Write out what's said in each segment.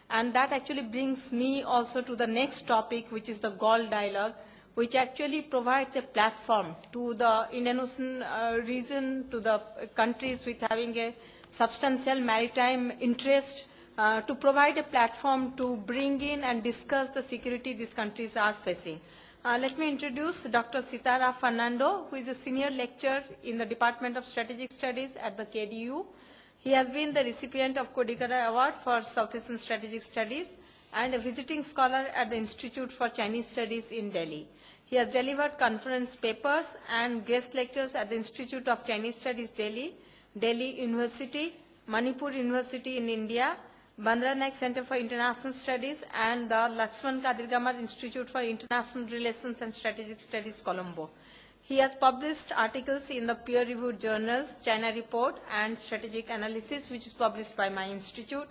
And that actually brings me also to the next topic, which is the Galle dialogue, which actually provides a platform to the Indian Ocean region, to the countries with having a substantial maritime interest, to provide a platform to bring in and discuss the security these countries are facing. Let me introduce Dr. Sithara Fernando, who is a senior lecturer in the Department of Strategic Studies at the KDU. He has been the recipient of Kodikara Award for South Asian Strategic Studies and a visiting scholar at the Institute for Chinese Studies in Delhi. He has delivered conference papers and guest lectures at the Institute of Chinese Studies, Delhi, Delhi University, Manipur University in India, Bandra Naik Center for International Studies, and the Lakshman Kadirgamar Institute for International Relations and Strategic Studies, Colombo. He has published articles in the peer-reviewed journals China Report and Strategic Analysis, which is published by my institute.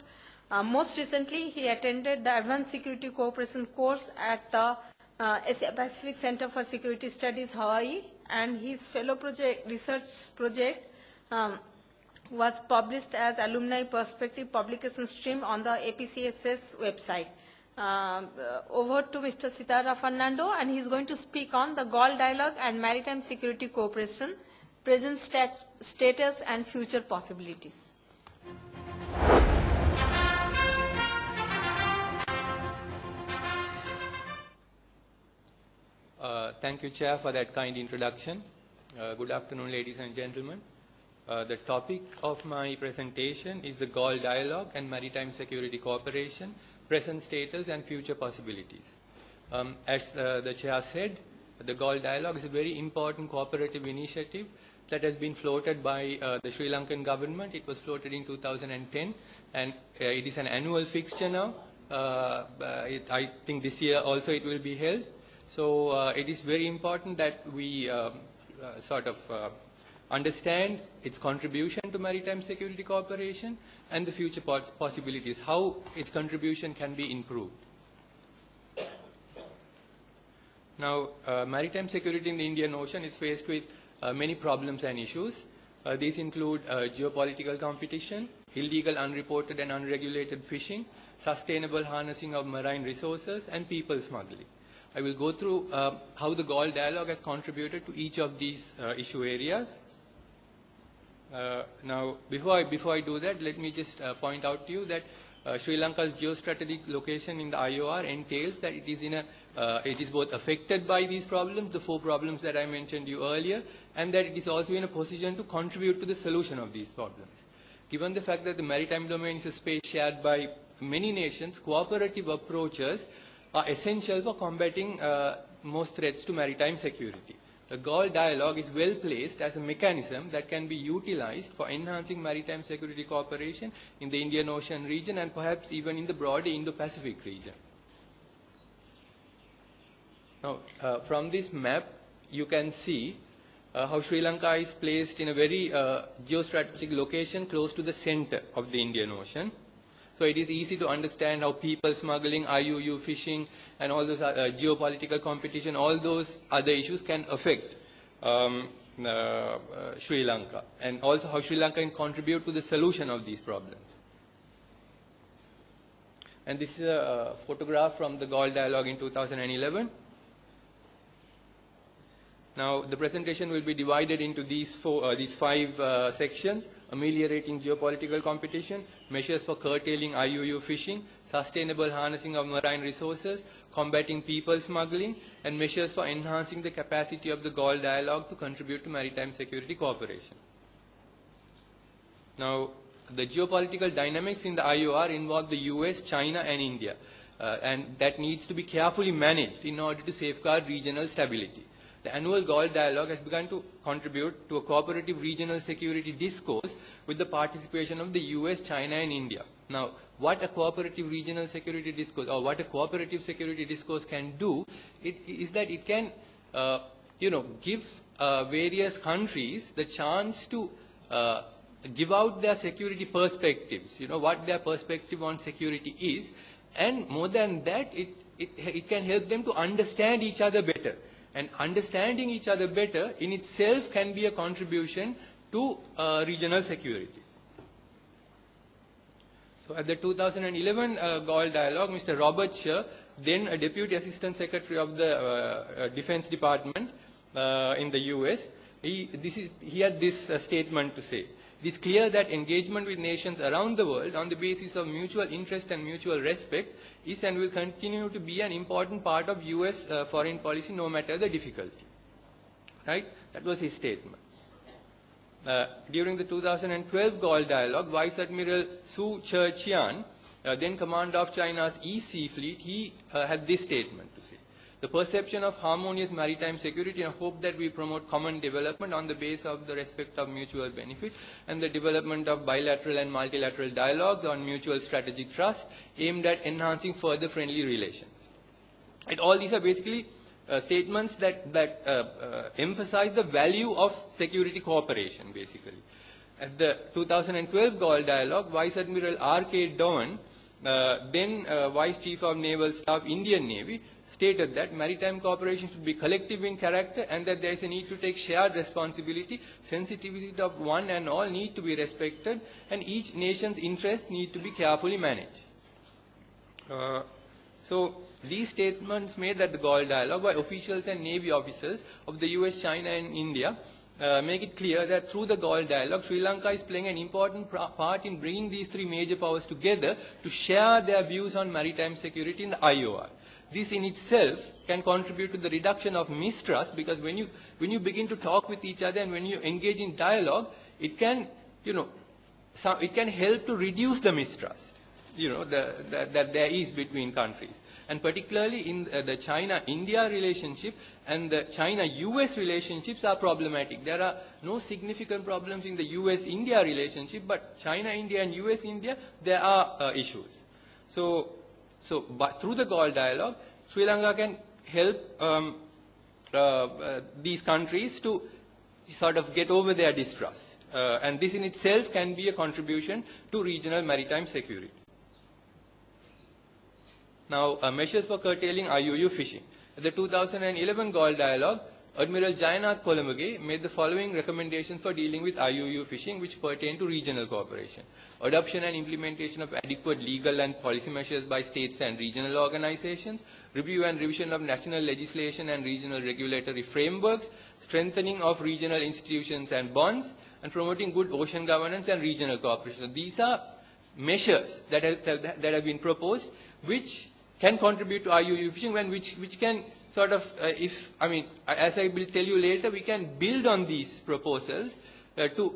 Most recently, he attended the Advanced Security Cooperation course at the Asia Pacific Center for Security Studies, Hawaii, and his fellow research project was published as Alumni Perspective Publication Stream on the APCSS website. Over to Mr. Sithara Fernando, and he is going to speak on the Galle Dialogue and Maritime Security Cooperation, present status and future possibilities. Thank you, Chair, for that kind introduction. Good afternoon, ladies and gentlemen. The topic of my presentation is the Galle Dialogue and Maritime Security Cooperation, present status and future possibilities. As the Chair said, the Galle Dialogue is a very important cooperative initiative that has been floated by the Sri Lankan government. It was floated in 2010, and it is an annual fixture now. I think this year also it will be held. So it is very important that we understand its contribution to maritime security cooperation and the future possibilities, how its contribution can be improved. Now, maritime security in the Indian Ocean is faced with many problems and issues. These include geopolitical competition, illegal, unreported and unregulated fishing, sustainable harnessing of marine resources, and people smuggling. I will go through how the Galle Dialogue has contributed to each of these issue areas. Now, before I do that, let me just point out to you that Sri Lanka's geostrategic location in the IOR entails that it is both affected by these problems, the 4 problems that I mentioned to you earlier, and that it is also in a position to contribute to the solution of these problems. Given the fact that the maritime domain is a space shared by many nations, cooperative approaches are essential for combating most threats to maritime security. The Galle Dialogue is well placed as a mechanism that can be utilized for enhancing maritime security cooperation in the Indian Ocean region and perhaps even in the broader Indo-Pacific region. Now, from this map, you can see how Sri Lanka is placed in a very geostrategic location close to the center of the Indian Ocean. So it is easy to understand how people smuggling, IUU fishing, and all those geopolitical competition, all those other issues can affect Sri Lanka, and also how Sri Lanka can contribute to the solution of these problems. And this is a photograph from the Galle Dialogue in 2011. Now, the presentation will be divided into these 5 sections: ameliorating geopolitical competition, measures for curtailing IUU fishing, sustainable harnessing of marine resources, combating people smuggling, and measures for enhancing the capacity of the Galle Dialogue to contribute to maritime security cooperation. Now, the geopolitical dynamics in the IOR involve the US, China, and India, and that needs to be carefully managed in order to safeguard regional stability. The annual Galle Dialogue has begun to contribute to a cooperative regional security discourse with the participation of the US, China, and India. Now, what a cooperative regional security discourse, or what a cooperative security discourse can do, is that it can, give various countries the chance to give out their security perspectives, what their perspective on security is, and more than that, it can help them to understand each other better. And understanding each other better in itself can be a contribution to regional security. So at the 2011 Galle dialogue, Mr. Robert Sher, then a Deputy Assistant Secretary of the Defense Department in the US, he had this statement to say. It is clear that engagement with nations around the world on the basis of mutual interest and mutual respect is and will continue to be an important part of US foreign policy no matter the difficulty. Right? That was his statement. During the 2012 Galle dialogue, Vice Admiral Su Che-chian, then commander of China's East Sea Fleet, he had this statement to say. The perception of harmonious maritime security and hope that we promote common development on the basis of the respect of mutual benefit and the development of bilateral and multilateral dialogues on mutual strategic trust aimed at enhancing further friendly relations. And all these are basically statements that emphasize the value of security cooperation, basically. At the 2012 Galle dialogue, Vice Admiral R.K. Doan, then Vice Chief of Naval Staff, Indian Navy, stated that maritime cooperation should be collective in character and that there is a need to take shared responsibility, sensitivity of one and all need to be respected, and each nation's interests need to be carefully managed. So these statements made at the Galle dialogue by officials and Navy officers of the US, China and India make it clear that through the Galle dialogue, Sri Lanka is playing an important part in bringing these three major powers together to share their views on maritime security in the IOR. This in itself can contribute to the reduction of mistrust, because when you begin to talk with each other and when you engage in dialogue, it can, it can help to reduce the mistrust, that there is between countries. And particularly in the China-India relationship and the China-US relationships are problematic. There are no significant problems in the US-India relationship, but China-India and US-India, there are issues. But through the Galle dialogue, Sri Lanka can help these countries to sort of get over their distrust. And this in itself can be a contribution to regional maritime security. Now, measures for curtailing IUU fishing. At the 2011 Galle dialogue, Admiral Jayanath Kolambage made the following recommendations for dealing with IUU fishing, which pertain to regional cooperation. Adoption and implementation of adequate legal and policy measures by states and regional organizations, review and revision of national legislation and regional regulatory frameworks, strengthening of regional institutions and bonds, and promoting good ocean governance and regional cooperation. So these are measures that have been proposed, which can contribute to IUU fishing, and which can sort of, as I will tell you later, we can build on these proposals to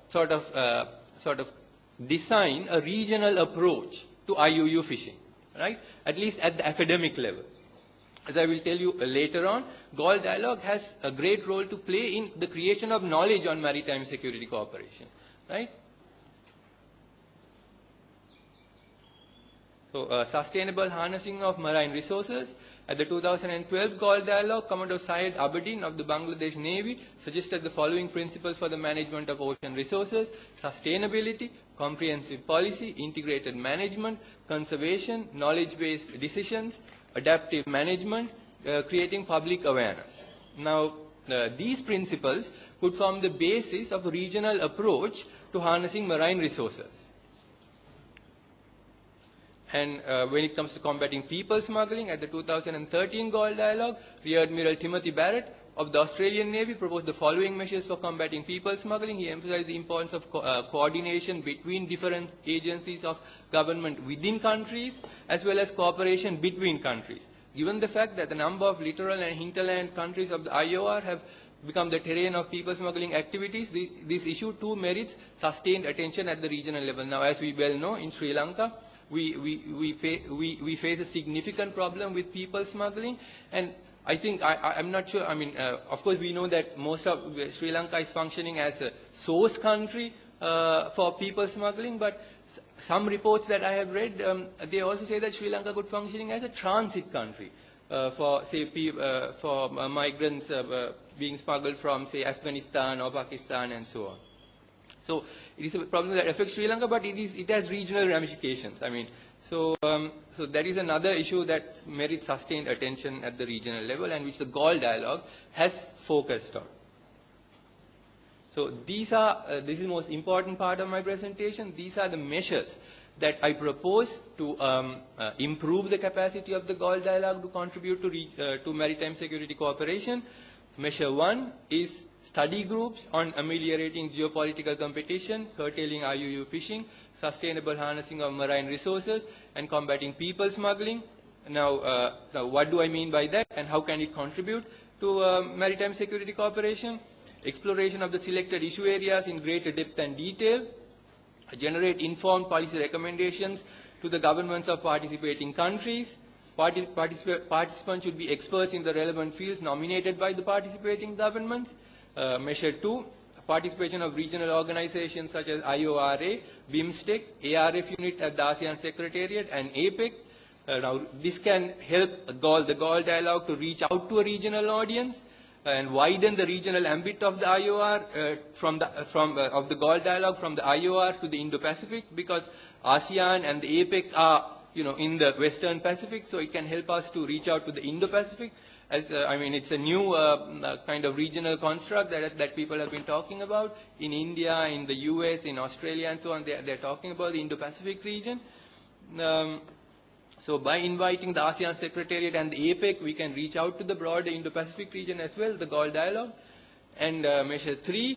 sort of design a regional approach to IUU fishing, right? At least at the academic level. As I will tell you later on, Galle dialogue has a great role to play in the creation of knowledge on maritime security cooperation, right? So, sustainable harnessing of marine resources. At the 2012 Galle dialogue, Commodore Syed Aberdeen of the Bangladesh Navy suggested the following principles for the management of ocean resources: sustainability, comprehensive policy, integrated management, conservation, knowledge-based decisions, adaptive management, creating public awareness. Now, these principles could form the basis of a regional approach to harnessing marine resources. And when it comes to combating people smuggling, at the 2013 Galle dialogue, Rear Admiral Timothy Barrett of the Australian Navy proposed the following measures for combating people smuggling. He emphasized the importance of coordination between different agencies of government within countries, as well as cooperation between countries. Given the fact that the number of littoral and hinterland countries of the IOR have become the terrain of people smuggling activities, this issue too merits sustained attention at the regional level. Now, as we well know, in Sri Lanka, we face a significant problem with people smuggling, and I think, I'm not sure, of course we know that most of Sri Lanka is functioning as a source country for people smuggling, but some reports that I have read, they also say that Sri Lanka could functioning as a transit country for, say, for migrants being smuggled from, say, Afghanistan or Pakistan and so on. So it is a problem that affects Sri Lanka, but it has regional ramifications. So that is another issue that merits sustained attention at the regional level, and which the Galle dialogue has focused on. So these are, this is the most important part of my presentation. These are the measures that I propose to improve the capacity of the Galle dialogue to contribute to maritime security cooperation. Measure 1 is study groups on ameliorating geopolitical competition, curtailing IUU fishing, sustainable harnessing of marine resources, and combating people smuggling. Now, what do I mean by that, and how can it contribute to maritime security cooperation? Exploration of the selected issue areas in greater depth and detail, generate informed policy recommendations to the governments of participating countries. Participants should be experts in the relevant fields nominated by the participating governments. Measure 2, participation of regional organizations such as IORA, BIMSTEC, ARF unit at the ASEAN Secretariat, and APEC. Now, this can help the Galle dialogue to reach out to a regional audience and widen the regional ambit of the IOR of the Galle dialogue from the IOR to the Indo-Pacific, because ASEAN and the APEC are in the Western Pacific, so it can help us to reach out to the Indo-Pacific. It's a new kind of regional construct that people have been talking about in India, in the US, in Australia, and so on. They're talking about the Indo-Pacific region. So by inviting the ASEAN Secretariat and the APEC, we can reach out to the broader Indo-Pacific region as well, the Galle dialogue. And measure 3,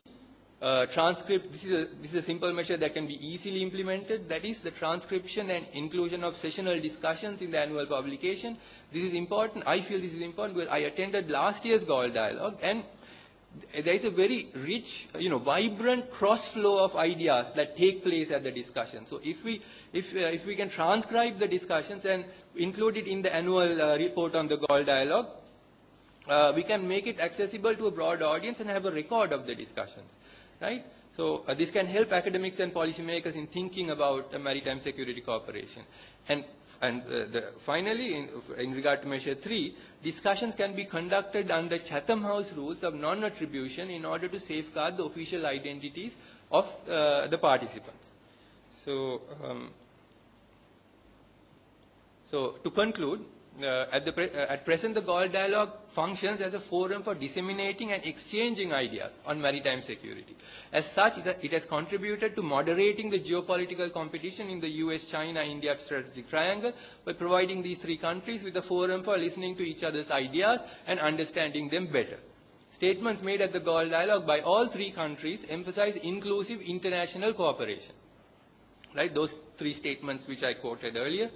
transcript. This is a simple measure that can be easily implemented. That is the transcription and inclusion of sessional discussions in the annual publication. This is important. I feel this is important because I attended last year's Galle dialogue, and there is a very rich, vibrant cross flow of ideas that take place at the discussion. So if we can transcribe the discussions and include it in the annual report on the Galle dialogue, we can make it accessible to a broad audience and have a record of the discussions, right? So this can help academics and policymakers in thinking about maritime security cooperation. And finally, in regard to measure 3, discussions can be conducted under Chatham House rules of non-attribution in order to safeguard the official identities of the participants. So to conclude, at present the Galle dialogue functions as a forum for disseminating and exchanging ideas on maritime security. As such, it has contributed to moderating the geopolitical competition in the US-China-India strategic triangle by providing these 3 countries with a forum for listening to each other's ideas and understanding them better. Statements made at the Galle dialogue by all 3 countries emphasize inclusive international cooperation. Right? Those 3 statements which I quoted earlier.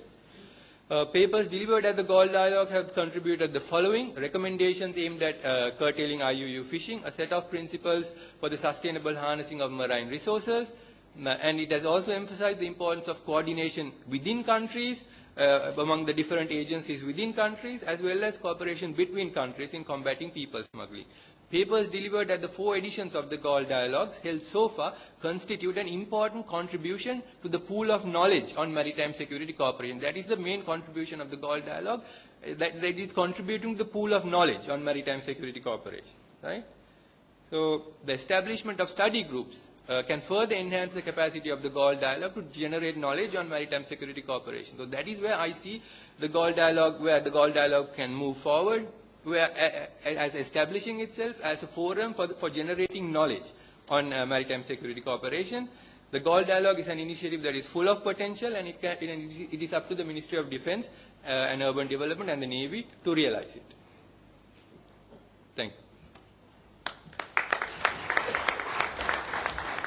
Papers delivered at the Galle dialogue have contributed the following: recommendations aimed at curtailing IUU fishing, a set of principles for the sustainable harnessing of marine resources, and it has also emphasized the importance of coordination within countries, among the different agencies within countries, as well as cooperation between countries in combating people smuggling. Papers delivered at the 4 editions of the Galle dialogues held so far constitute an important contribution to the pool of knowledge on maritime security cooperation. That is the main contribution of the Galle dialogue, that is contributing to the pool of knowledge on maritime security cooperation. Right? So the establishment of study groups can further enhance the capacity of the Galle dialogue to generate knowledge on maritime security cooperation. So that is where I see the Galle dialogue, where the Galle dialogue can move forward, where as establishing itself as a forum for generating knowledge on maritime security cooperation. The Galle dialogue is an initiative that is full of potential, and it is up to the Ministry of Defense and Urban Development and the Navy to realize it. Thank you.